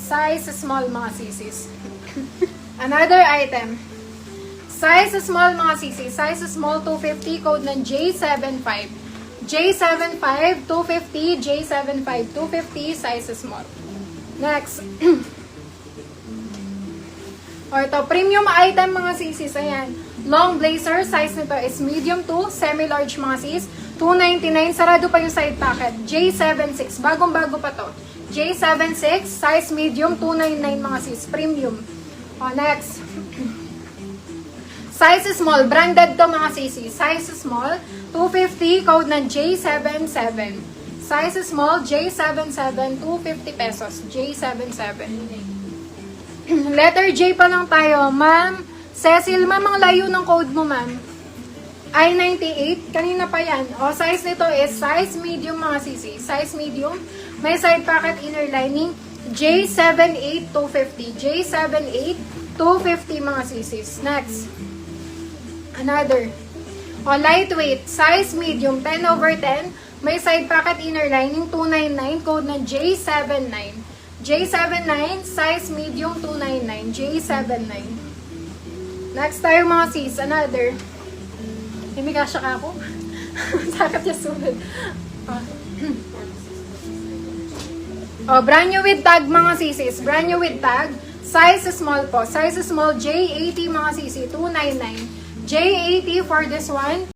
Size small mga sisis. Another item. Size small mga sisis. Size small 250. Code ng J75. J75 250. J75 250. Size small. Next. O ito, premium item mga sisis. Ayan. Long blazer. Size nito is medium to semi-large mga sis. $299. Sarado pa yung side pocket. J76. Bagong-bago pa to. J76. Size medium. $299 mga sis. Premium. O, next. Size small. Branded to mga sisi. Size small. $250. Code ng J77. Size small. J77. $250 pesos. J77. Letter J pa lang tayo. Ma'am Cecil, ma'am, ang layo ng code mo, ma'am. I-98. Kanina pa yan. O, size nito is size medium mga sisi. Size medium. May side pocket inner lining. J78 250. J78 250 mga sisis. Next. Another. O, lightweight. Size medium. 10/10. May side pocket inner lining. 299. Code na J79. J79. Size medium. 299. J79. Next tayo mga sis. Another. Hindi kasya ka ako. Sakit niya sunod. Oh, brand new with tag mga sisis. Brand new with tag. Size small po. Size small J80 mga sisi. $299. J80 for this one.